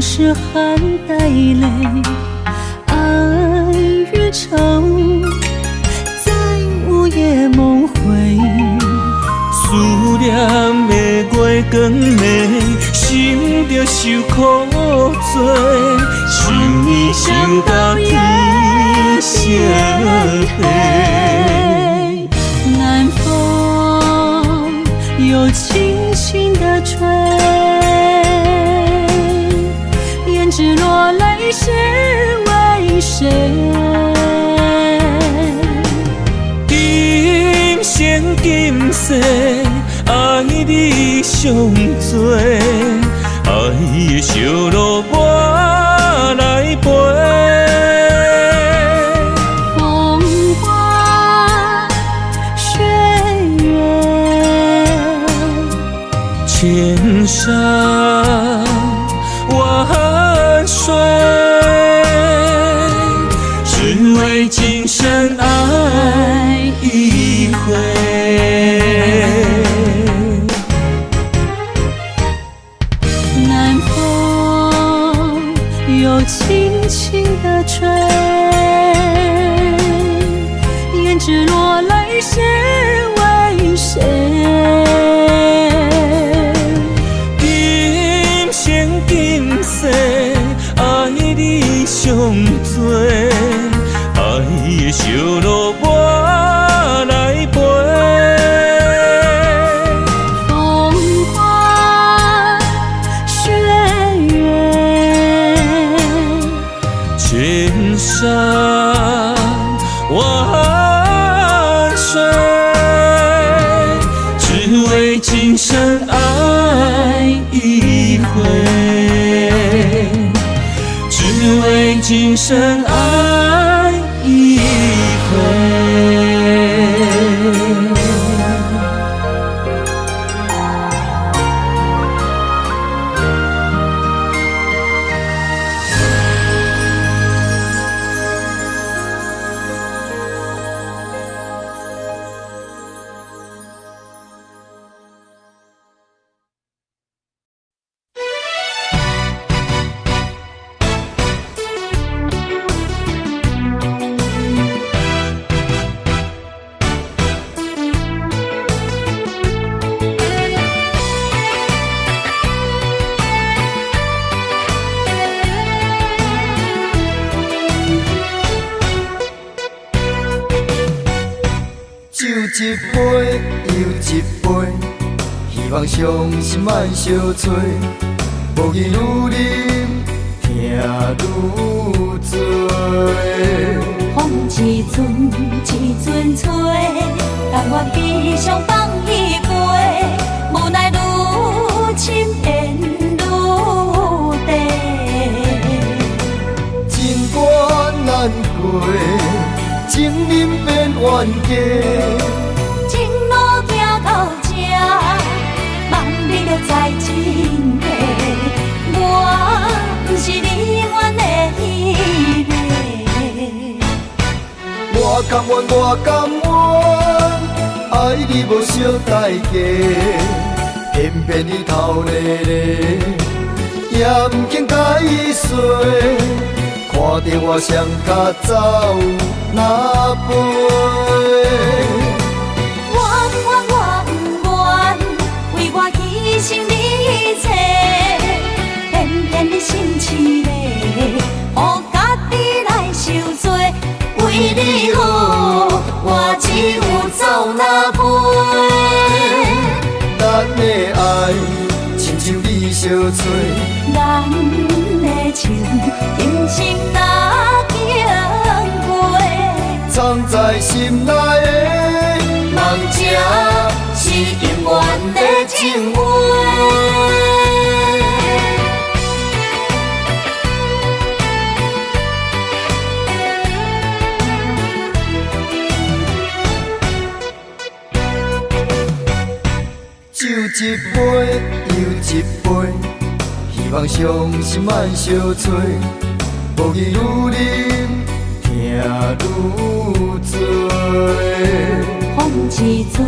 是含带泪，爱与愁在午夜梦回。思念的月光暝，心着受苦做，想你想到天色黑。南风又轻轻地吹，胭脂落泪是为谁？今生今世爱你上多，爱的烧路我来陪。风花雪月，千山万水，只为今生爱一回。南风又轻轻地吹，胭脂落泪是为谁？今生今世爱你上多，爱的烧路我来陪。风花雪月，千山万水，只为今生爱一回，只为今生爱一回。酒一杯又一杯，希望伤心莫相催。无意愈啉，听愈醉。风一阵一阵吹，但我悲伤放伊过，无奈愈深缘愈地。情关难过，情人变冤家。情路行到这，望你着知真谛。我不我甘愿爱你无小代价，偏偏你头咧咧，也毋肯甲伊说，看着我双脚走哪飞。我不愿为我牺牲你一切，偏偏你心痴咧，予家己来受罪。为你好，我只有走哪飞。咱的爱亲像你相吹，咱的情今生哪经过？藏在心内的梦这是永远的情话。酒一杯又一杯，希望伤心莫相催。无伊愈啉，听愈醉。风一阵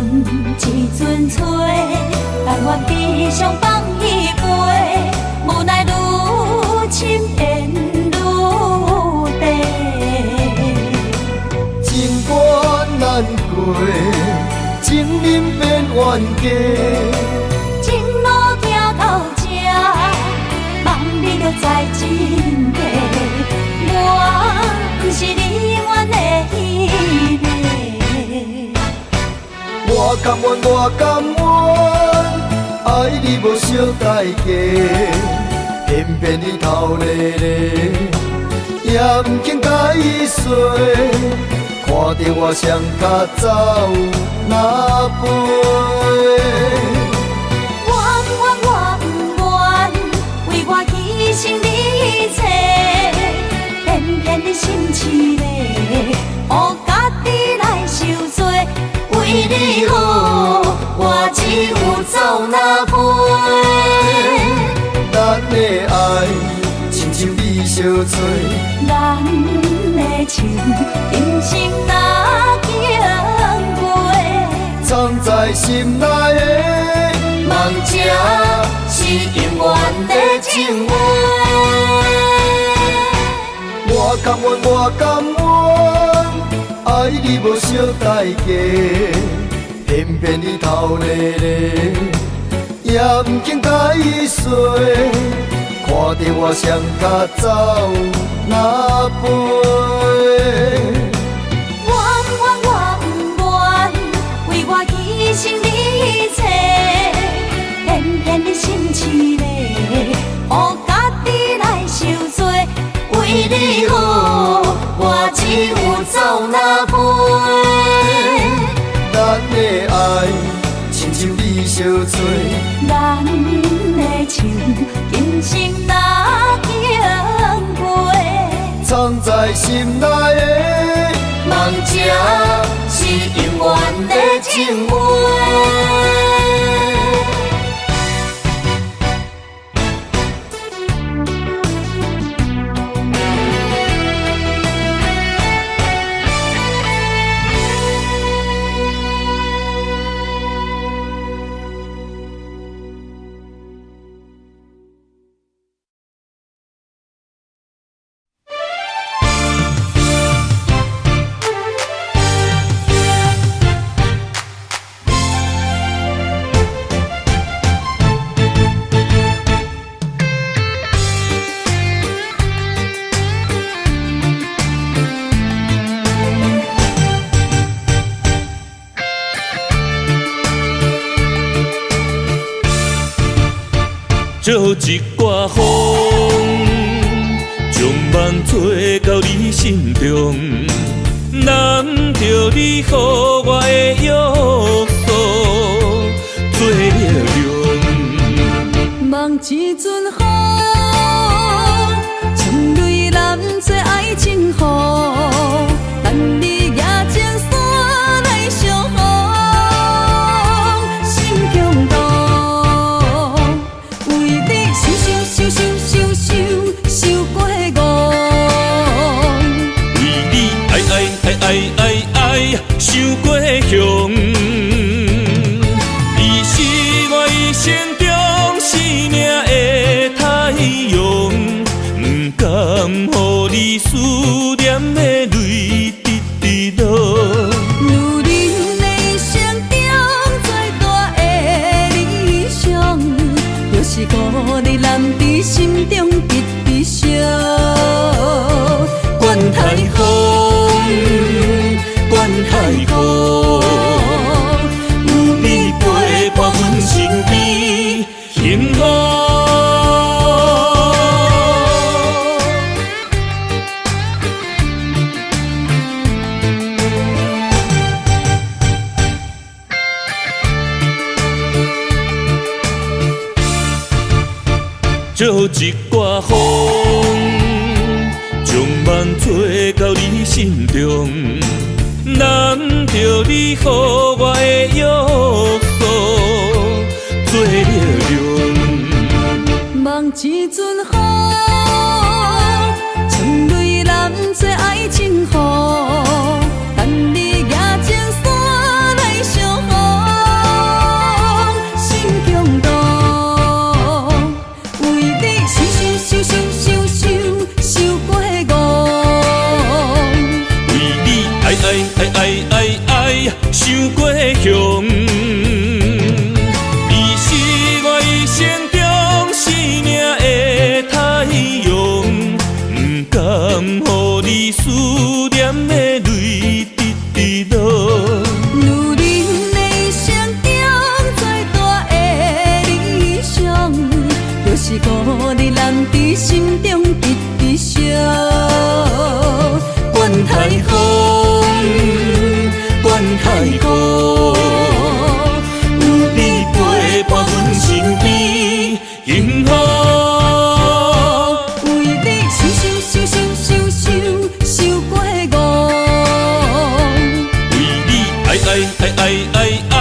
一阵吹，但我只想放伊飞，无奈愈深缘愈低。情关难过，情人变冤家。情路行到这，梦你就知真假。我不是你永远的迄个。我甘愿爱你无小代价，偏偏你头咧咧，也毋肯甲伊说，看着我双脚走哪飞。我不愿为我牺牲你一切，偏偏你心痴咧，予家己来受罪。为你好，我只有走哪飞。咱的爱亲像你相吹，咱的情今生哪经过？藏在心内的梦这是永远的情话。我甘愿爱你无小代价，偏偏你头咧咧，也毋肯甲伊说，看着我双脚走哪飞。我不愿为我牺牲你一切，偏偏你心痴咧，予家己来受罪。为你好，我只有走哪飞。咱的爱亲像你相吹，咱的情今生哪经过？藏在心内的梦这是永远的情话。借一挂风，将梦做到你心中，难着你予我的约束做了量。梦一阵风，像蕊蓝做爱情雨，等你举情山来相逢，心中动。想过我，为你爱，你揽在心中直直烧。管太风，管太风，有你陪伴阮身边，幸福。借一挂风，将梦吹到你心中，揽着你予我的约束，做力量。望一阵雨，将泪揽做爱情雨，等你举情伞来相逢，心强大。想过向，你是我一生中生命的太阳，不甘予你思念的泪直直落。女人的生中最大的理想，就是予你揽在心中直直烧。管太风，管太风，有你陪伴阮身边，幸福。为你受过苦，为你爱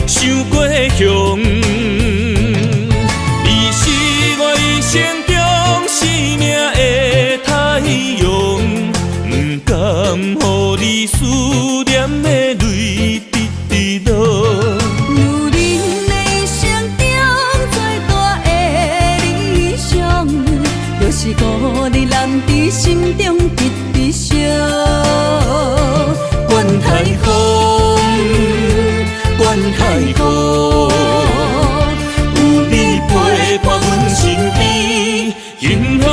受过伤。你是我一生中生命的太阳，不甘予你思念的泪直直落。女人的生中最大的理想，就是予你揽在心中直直烧。管太风，管太风，有你陪伴阮身边，幸福。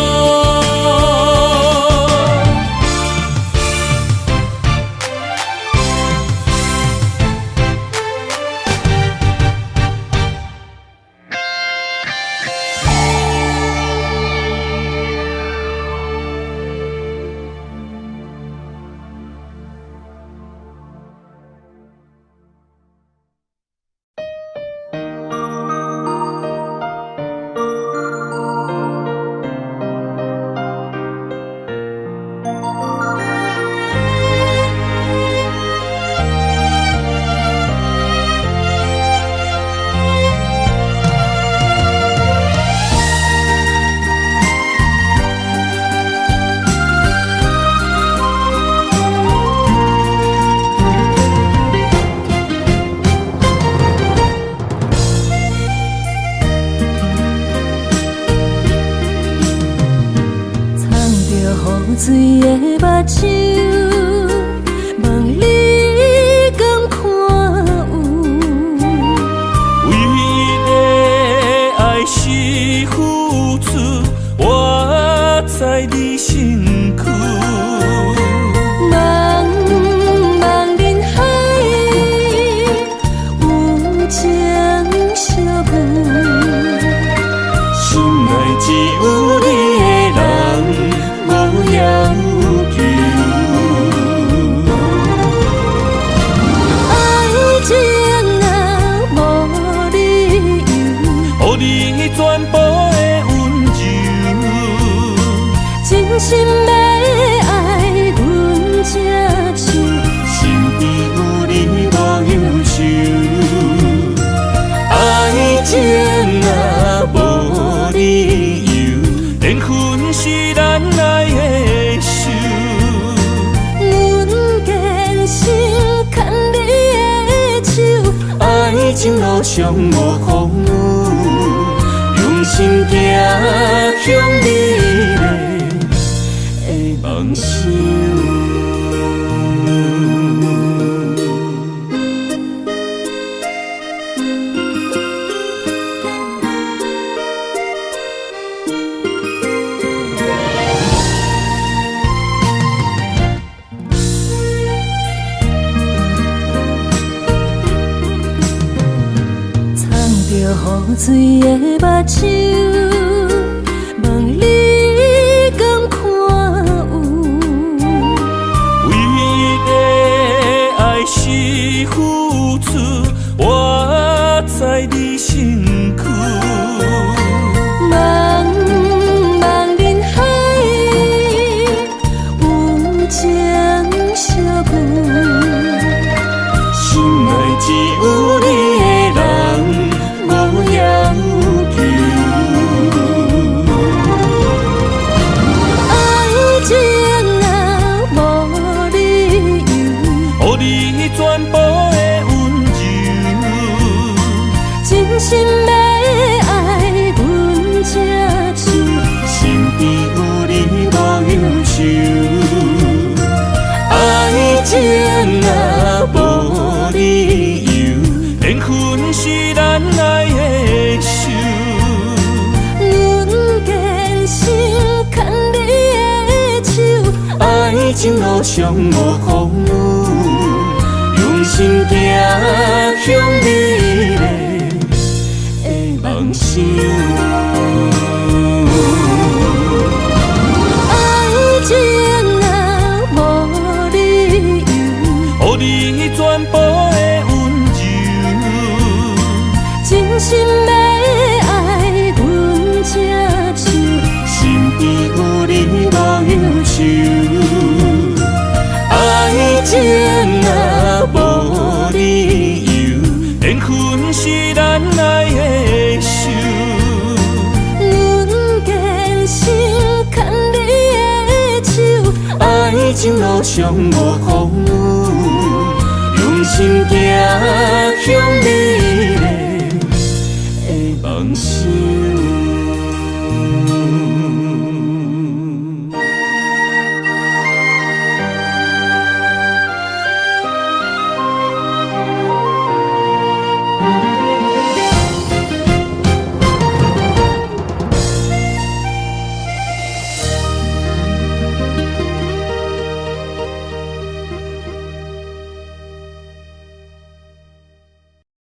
水的目睭，望你敢看有？为你的爱是付出，我在你身躯。茫茫人海，有情相伴，心内只有你的人。无要求，爱情啊无理由，予你全部的温柔，真心要爱阮才手，身边有你无忧愁。爱情啊无理由，缘分是咱来的手。阮坚信牵你的手，爱情路上无风雨，用心行向你的梦想。水的目睭，望你敢看有。为了爱是付出，我在你身躯。茫茫人海，有情相伴。心内只有你的人，无要求。爱情若无理由，予你全部的温柔，真心要爱阮才手，身边有你无忧愁。爱情若无理由，缘分是咱爱的手。阮坚信牵你的手，爱情路上无风雨，用心行向美丽的梦想。爱情若无理由，予你全部的温柔，真心要爱阮才手，身边有你无忧愁。爱情若无理由，缘分是咱爱的手。阮坚信牵你的手，爱情路上无风雨，用心行向美